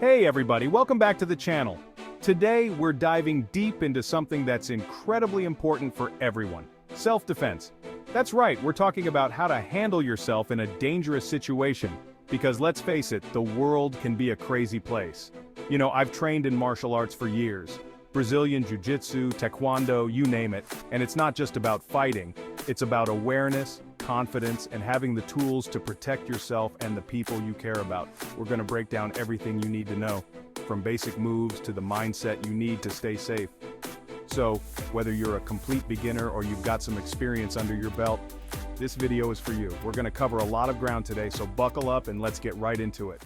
Hey everybody, welcome back to the channel. Today we're diving deep into something that's incredibly important for everyone. Self-defense. That's right, we're talking about how to handle yourself in a dangerous situation. Because let's face it, the world can be a crazy place. You know, I've trained in martial arts for years. Brazilian Jiu-Jitsu, Taekwondo, you name it. And it's not just about fighting, it's about awareness, confidence, and having the tools to protect yourself and the people you care about. We're going to break down everything you need to know, from basic moves to the mindset you need to stay safe. So, whether you're a complete beginner or you've got some experience under your belt, this video is for you. We're going to cover a lot of ground today, so buckle up and let's get right into it.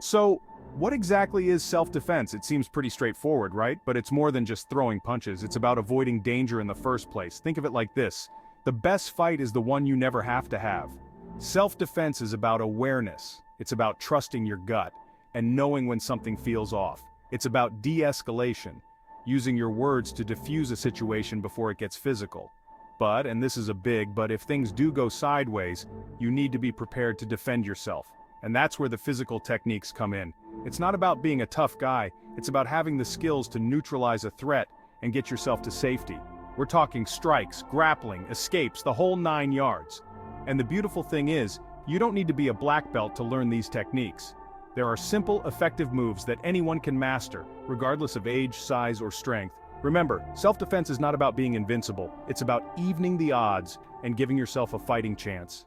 So, what exactly is self-defense? It seems pretty straightforward, right? But it's more than just throwing punches. It's about avoiding danger in the first place. Think of it like this. The best fight is the one you never have to have. Self-defense is about awareness. It's about trusting your gut and knowing when something feels off. It's about de-escalation, using your words to diffuse a situation before it gets physical. But, and this is a big but, if things do go sideways, you need to be prepared to defend yourself. And that's where the physical techniques come in. It's not about being a tough guy, it's about having the skills to neutralize a threat and get yourself to safety. We're talking strikes, grappling, escapes, the whole 9 yards. And the beautiful thing is, you don't need to be a black belt to learn these techniques. There are simple, effective moves that anyone can master, regardless of age, size, or strength. Remember, self-defense is not about being invincible, it's about evening the odds and giving yourself a fighting chance.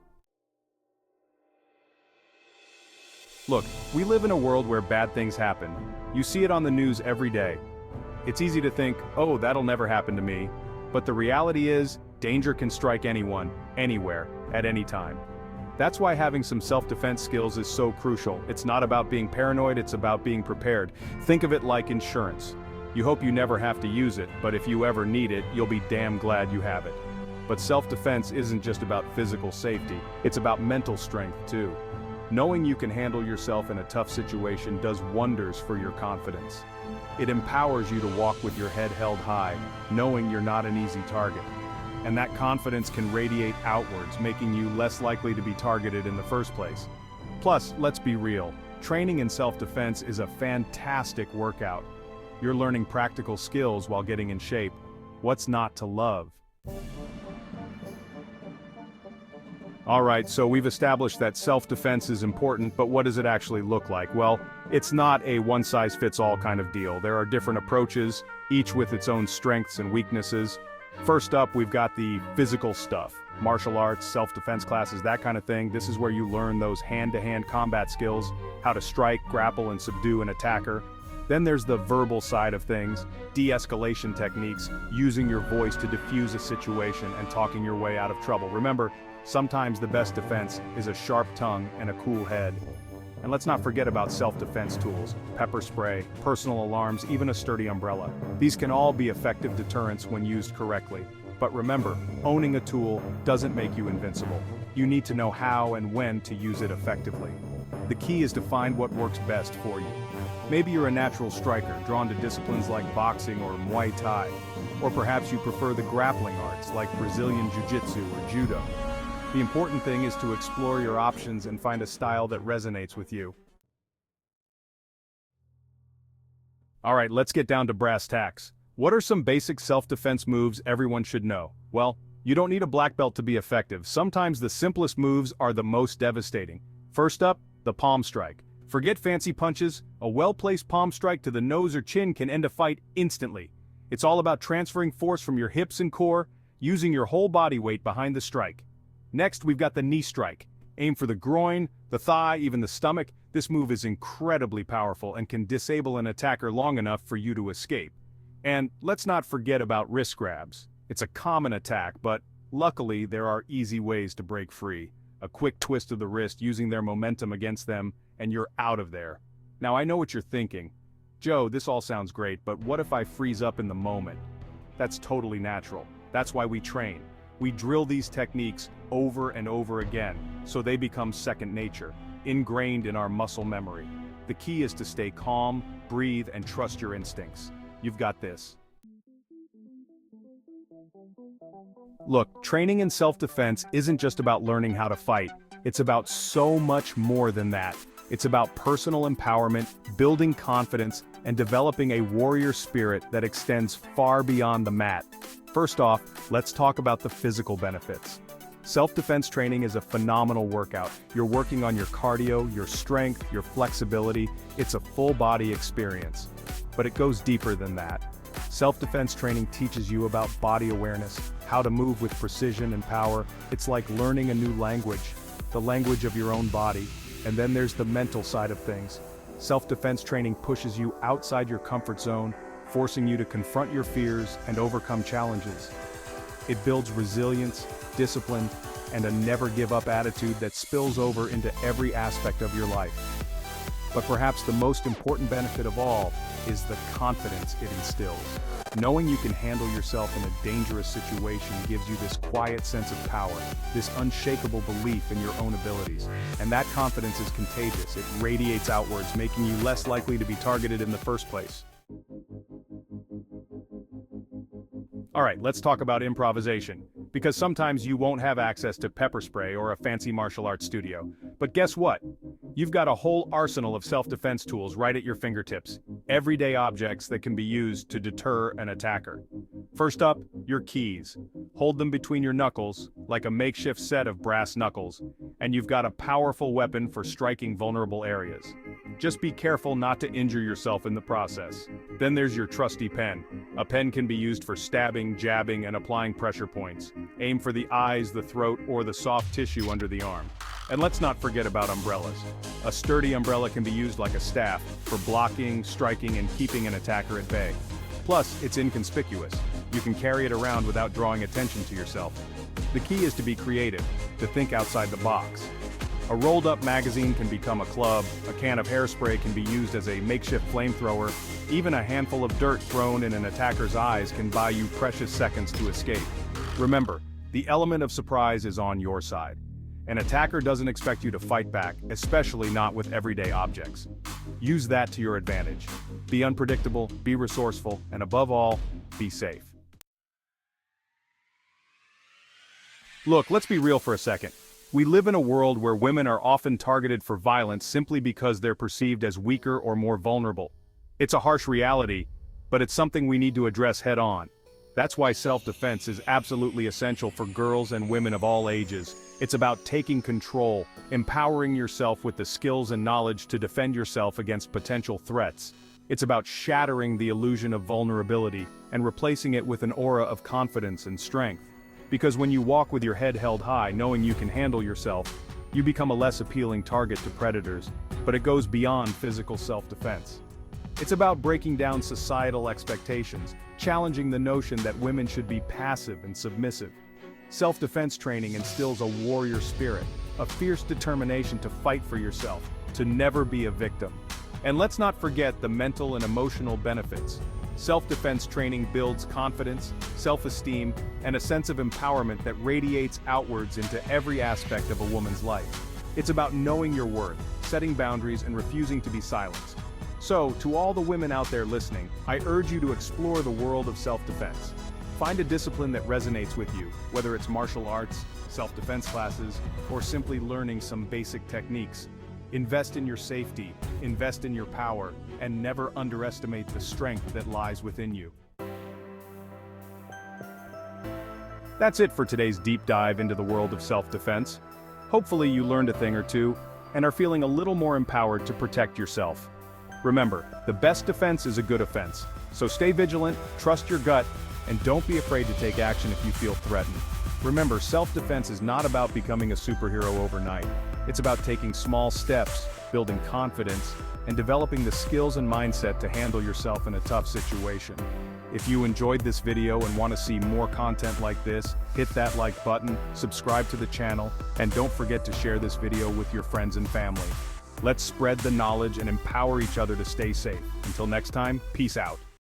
Look, we live in a world where bad things happen. You see it on the news every day. It's easy to think, oh, that'll never happen to me. But the reality is, danger can strike anyone, anywhere, at any time. That's why having some self-defense skills is so crucial. It's not about being paranoid, it's about being prepared. Think of it like insurance. You hope you never have to use it, but if you ever need it, you'll be damn glad you have it. But self-defense isn't just about physical safety, it's about mental strength too. Knowing you can handle yourself in a tough situation does wonders for your confidence. It empowers you to walk with your head held high, knowing you're not an easy target. And that confidence can radiate outwards, making you less likely to be targeted in the first place. Plus, let's be real, training in self-defense is a fantastic workout. You're learning practical skills while getting in shape. What's not to love? Alright, so we've established that self-defense is important, but what does it actually look like? Well, it's not a one-size-fits-all kind of deal. There are different approaches, each with its own strengths and weaknesses. First up, we've got the physical stuff. Martial arts, self-defense classes, that kind of thing. This is where you learn those hand-to-hand combat skills, how to strike, grapple, and subdue an attacker. Then there's the verbal side of things, de-escalation techniques, using your voice to diffuse a situation and talking your way out of trouble. Remember, sometimes the best defense is a sharp tongue and a cool head. And let's not forget about self-defense tools, pepper spray, personal alarms, even a sturdy umbrella. These can all be effective deterrents when used correctly. But remember, owning a tool doesn't make you invincible. You need to know how and when to use it effectively. The key is to find what works best for you. Maybe you're a natural striker, drawn to disciplines like boxing or Muay Thai. Or perhaps you prefer the grappling arts like Brazilian Jiu-Jitsu or Judo. The important thing is to explore your options and find a style that resonates with you. Alright, let's get down to brass tacks. What are some basic self-defense moves everyone should know? Well, you don't need a black belt to be effective. Sometimes the simplest moves are the most devastating. First up, the palm strike. Forget fancy punches, a well-placed palm strike to the nose or chin can end a fight instantly. It's all about transferring force from your hips and core, using your whole body weight behind the strike. Next, we've got the knee strike. Aim for the groin, the thigh, even the stomach. This move is incredibly powerful and can disable an attacker long enough for you to escape. And let's not forget about wrist grabs. It's a common attack, but luckily there are easy ways to break free. A quick twist of the wrist using their momentum against them, and you're out of there. Now I know what you're thinking. Joe, this all sounds great, but what if I freeze up in the moment? That's totally natural. That's why we train. We drill these techniques over and over again, so they become second nature, ingrained in our muscle memory. The key is to stay calm, breathe, and trust your instincts. You've got this. Look, training in self-defense isn't just about learning how to fight. It's about so much more than that. It's about personal empowerment, building confidence, and developing a warrior spirit that extends far beyond the mat. First off, let's talk about the physical benefits. Self-defense training is a phenomenal workout. You're working on your cardio, your strength, your flexibility. It's a full-body experience. But it goes deeper than that. Self-defense training teaches you about body awareness, how to move with precision and power. It's like learning a new language, the language of your own body. And then there's the mental side of things. Self-defense training pushes you outside your comfort zone, forcing you to confront your fears and overcome challenges. It builds resilience, discipline, and a never-give-up attitude that spills over into every aspect of your life. But perhaps the most important benefit of all is the confidence it instills. Knowing you can handle yourself in a dangerous situation gives you this quiet sense of power, this unshakable belief in your own abilities. And that confidence is contagious. It radiates outwards, making you less likely to be targeted in the first place. Alright, let's talk about improvisation. Because sometimes you won't have access to pepper spray or a fancy martial arts studio. But guess what? You've got a whole arsenal of self-defense tools right at your fingertips. Everyday objects that can be used to deter an attacker. First up, your keys. Hold them between your knuckles, like a makeshift set of brass knuckles, and you've got a powerful weapon for striking vulnerable areas. Just be careful not to injure yourself in the process. Then there's your trusty pen. A pen can be used for stabbing, jabbing, and applying pressure points. Aim for the eyes, the throat, or the soft tissue under the arm. And let's not forget about umbrellas. A sturdy umbrella can be used like a staff, for blocking, striking, and keeping an attacker at bay. Plus, it's inconspicuous. You can carry it around without drawing attention to yourself. The key is to be creative, to think outside the box. A rolled-up magazine can become a club, a can of hairspray can be used as a makeshift flamethrower, even a handful of dirt thrown in an attacker's eyes can buy you precious seconds to escape. Remember, the element of surprise is on your side. An attacker doesn't expect you to fight back, especially not with everyday objects. Use that to your advantage. Be unpredictable, be resourceful, and above all, be safe. Look, let's be real for a second. We live in a world where women are often targeted for violence simply because they're perceived as weaker or more vulnerable. It's a harsh reality, but it's something we need to address head-on. That's why self-defense is absolutely essential for girls and women of all ages. It's about taking control, empowering yourself with the skills and knowledge to defend yourself against potential threats. It's about shattering the illusion of vulnerability and replacing it with an aura of confidence and strength. Because when you walk with your head held high, knowing you can handle yourself, you become a less appealing target to predators, but it goes beyond physical self-defense. It's about breaking down societal expectations, challenging the notion that women should be passive and submissive. Self-defense training instills a warrior spirit, a fierce determination to fight for yourself, to never be a victim. And let's not forget the mental and emotional benefits. Self-defense training builds confidence, self-esteem, and a sense of empowerment that radiates outwards into every aspect of a woman's life. It's about knowing your worth, setting boundaries, and refusing to be silenced. So, to all the women out there listening, I urge you to explore the world of self-defense. Find a discipline that resonates with you, whether it's martial arts, self-defense classes, or simply learning some basic techniques. Invest in your safety, invest in your power, and never underestimate the strength that lies within you. That's it for today's deep dive into the world of self-defense. Hopefully you learned a thing or two, and are feeling a little more empowered to protect yourself. Remember, the best defense is a good offense. So stay vigilant, trust your gut, and don't be afraid to take action if you feel threatened. Remember, self-defense is not about becoming a superhero overnight. It's about taking small steps, building confidence, and developing the skills and mindset to handle yourself in a tough situation. If you enjoyed this video and want to see more content like this, hit that like button, subscribe to the channel, and don't forget to share this video with your friends and family. Let's spread the knowledge and empower each other to stay safe. Until next time, peace out.